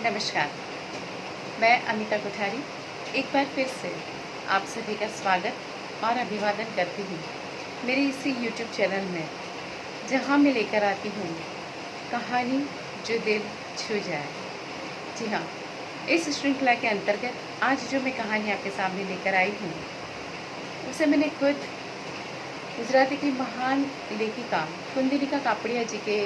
नमस्कार, मैं अमिता कोठारी एक बार फिर से आप सभी का स्वागत और अभिवादन करती हूँ मेरे इसी YouTube चैनल में, जहाँ मैं लेकर आती हूँ कहानी जो दिल छू जाए। जी हाँ, इस श्रृंखला के अंतर्गत आज जो मैं कहानी आपके सामने लेकर आई हूँ उसे मैंने खुद गुजराती की महान लेखिका कुंदनिका कापड़िया जी के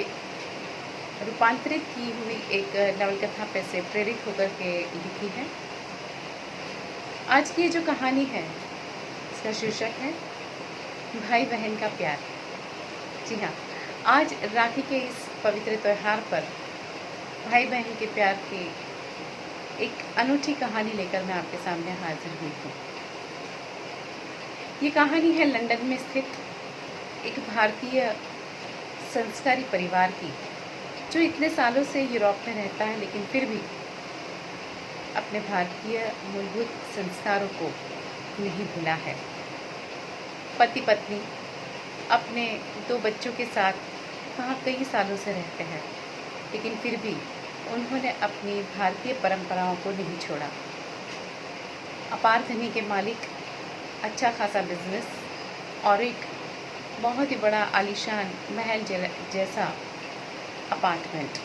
रूपांतरित की हुई एक नवलकथा पे से प्रेरित होकर के लिखी है। आज की जो कहानी है इसका शीर्षक है भाई बहन का प्यार। जी हाँ, आज राखी के इस पवित्र त्यौहार पर भाई बहन के प्यार की एक अनूठी कहानी लेकर मैं आपके सामने हाजिर हुई हूँ। ये कहानी है लंदन में स्थित एक भारतीय संस्कारी परिवार की, जो इतने सालों से यूरोप में रहता है लेकिन फिर भी अपने भारतीय मूलभूत संस्कारों को नहीं भूला है। पति पत्नी अपने 2 बच्चों के साथ वहाँ कई सालों से रहते हैं, लेकिन फिर भी उन्होंने अपनी भारतीय परंपराओं को नहीं छोड़ा। अपार धनी के मालिक, अच्छा खासा बिजनेस और एक बहुत ही बड़ा आलीशान महल जैसा अपार्टमेंट।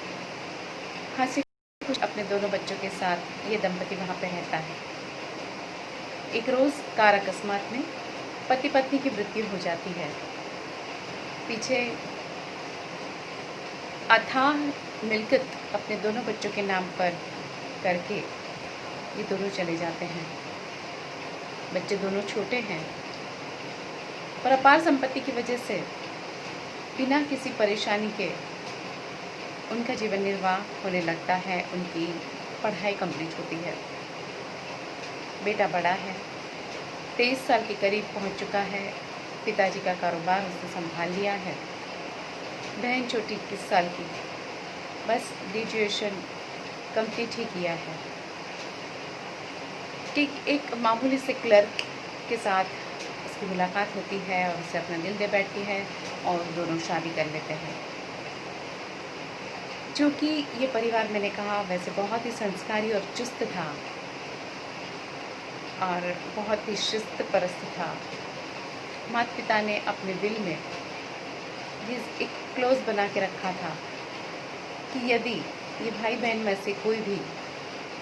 हंसी खुश अपने दोनों बच्चों के साथ ये दंपति वहाँ पे रहता है। एक रोज़ कार अकस्मात में पति पत्नी की मृत्यु हो जाती है। पीछे अथाह मिल्कत अपने दोनों बच्चों के नाम पर करके ये दोनों चले जाते हैं। बच्चे दोनों छोटे हैं, पर अपार संपत्ति की वजह से बिना किसी परेशानी के उनका जीवन निर्वाह होने लगता है। उनकी पढ़ाई कंप्लीट होती है। बेटा बड़ा है, 23 साल के करीब पहुंच चुका है। पिताजी का कारोबार उसने संभाल लिया है। बहन छोटी 21 साल की, बस ग्रेजुएशन कंप्लीट ही किया है। ठीक एक मामूली से क्लर्क के साथ उसकी मुलाकात होती है और उसे अपना दिल दे बैठती है और दोनों शादी कर लेते हैं। चूँकि ये परिवार, मैंने कहा, वैसे बहुत ही संस्कारी और चुस्त था और बहुत ही शिस्त परस्त था। माता पिता ने अपने दिल में एक क्लोज बना के रखा था कि यदि ये भाई बहन में से कोई भी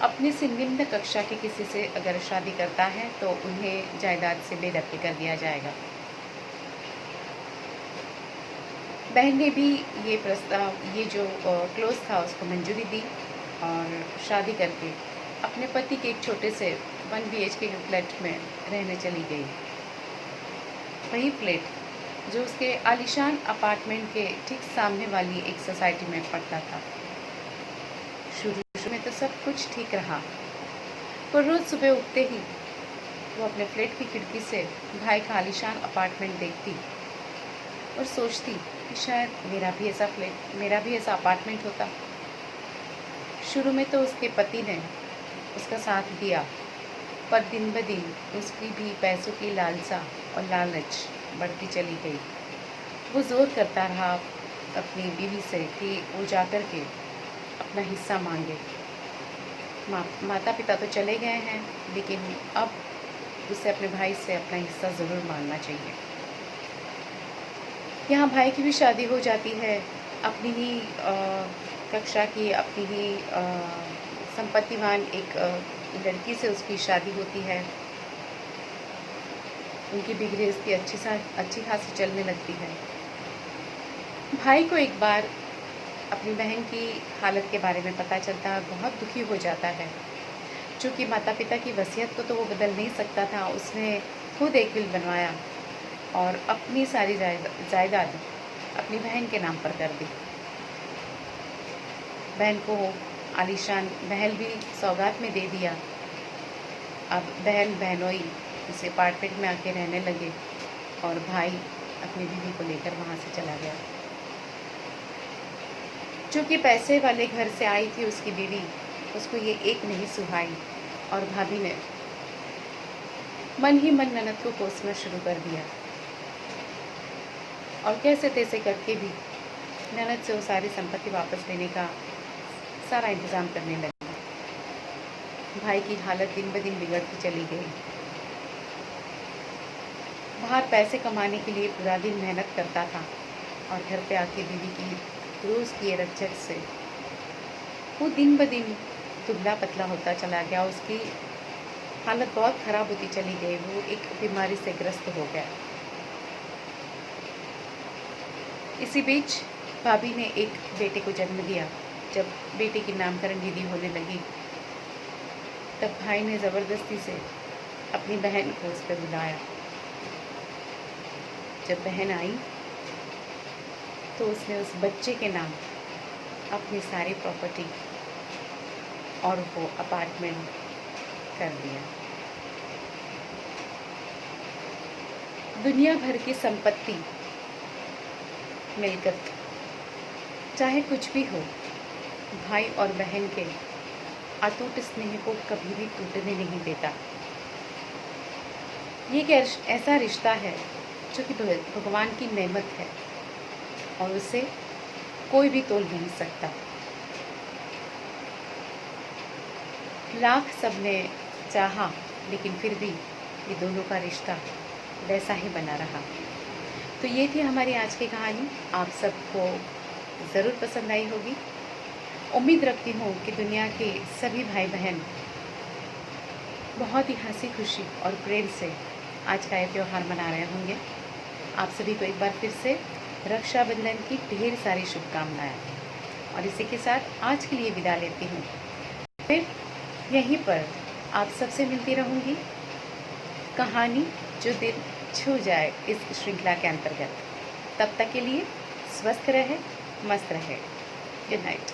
अपने से निम्न कक्षा के किसी से अगर शादी करता है तो उन्हें जायदाद से बेदखल कर दिया जाएगा। बहन ने भी ये प्रस्ताव, ये जो क्लोज था, उसको मंजूरी दी और शादी करके अपने पति के एक छोटे से 1 BHK के फ्लैट में रहने चली गई। वही फ्लैट जो उसके आलीशान अपार्टमेंट के ठीक सामने वाली एक सोसाइटी में पड़ता था। शुरू में तो सब कुछ ठीक रहा, पर रोज़ सुबह उठते ही वो अपने फ्लैट की खिड़की से भाई का आलीशान अपार्टमेंट देखती और सोचती कि शायद मेरा भी ऐसा अपार्टमेंट होता। शुरू में तो उसके पति ने उसका साथ दिया, पर दिन ब दिन उसकी भी पैसों की लालसा और लालच बढ़ती चली गई। वो ज़ोर करता रहा अपनी बीवी से कि वो जाकर के अपना हिस्सा मांगे। माता पिता तो चले गए हैं, लेकिन अब उसे अपने भाई से अपना हिस्सा ज़रूर मांगना चाहिए। यहाँ भाई की भी शादी हो जाती है। अपनी ही कक्षा की, अपनी ही संपत्तिवान एक लड़की से उसकी शादी होती है। उनकी भी गृहस्थी अच्छी खासी चलने लगती है। भाई को एक बार अपनी बहन की हालत के बारे में पता चलता है, बहुत दुखी हो जाता है। चूँकि माता पिता की वसीयत को तो वो बदल नहीं सकता था, उसने खुद एक विल बनवाया और अपनी सारी जायदाद अपनी बहन के नाम पर कर दी। बहन को आलीशान महल भी सौगात में दे दिया। अब बहन बहनोई इस अपार्टमेंट में आके रहने लगे और भाई अपनी बीवी को लेकर वहाँ से चला गया। चूँकि पैसे वाले घर से आई थी उसकी बीवी, उसको ये एक नहीं सुहाई और भाभी ने मन ही मन ननद को कोसना शुरू कर दिया और कैसे तैसे करके भी ननद से वो सारी संपत्ति वापस लेने का सारा इंतज़ाम करने लगी। भाई की हालत दिन ब दिन बिगड़ती चली गई। बाहर पैसे कमाने के लिए पूरा दिन मेहनत करता था और घर पे आके बीवी की रोज़ की रकझक से वो दिन ब दिन दुबला पतला होता चला गया। उसकी हालत बहुत ख़राब होती चली गई। वो एक बीमारी से ग्रस्त हो गया। इसी बीच भाभी ने एक बेटे को जन्म दिया। जब बेटे की नामकरण विधि होने लगी तब भाई ने ज़बरदस्ती से अपनी बहन को उस पर बुलाया। जब बहन आई तो उसने उस बच्चे के नाम अपनी सारी प्रॉपर्टी और वो अपार्टमेंट कर दिया। दुनिया भर की संपत्ति, मिलकत, चाहे कुछ भी हो, भाई और बहन के अटूट स्नेह को कभी भी टूटने नहीं देता। ये एक ऐसा रिश्ता है जो कि भगवान की नेमत है और उसे कोई भी तोल नहीं सकता। लाख सबने चाहा लेकिन फिर भी ये दोनों का रिश्ता वैसा ही बना रहा। तो ये थी हमारी आज की कहानी। आप सबको ज़रूर पसंद आई होगी। उम्मीद रखती हूँ कि दुनिया के सभी भाई बहन बहुत ही हंसी खुशी और प्रेम से आज का ये त्यौहार मना रहे होंगे। आप सभी को एक बार फिर से रक्षाबंधन की ढेर सारी शुभकामनाएं। और इसी के साथ आज के लिए विदा लेती हूँ। फिर यहीं पर आप सबसे मिलती रहूँगी। कहानी जो दिल छू जाए इस श्रृंखला के अंतर्गत। तब तक के लिए स्वस्थ रहे, मस्त रहे। Good night.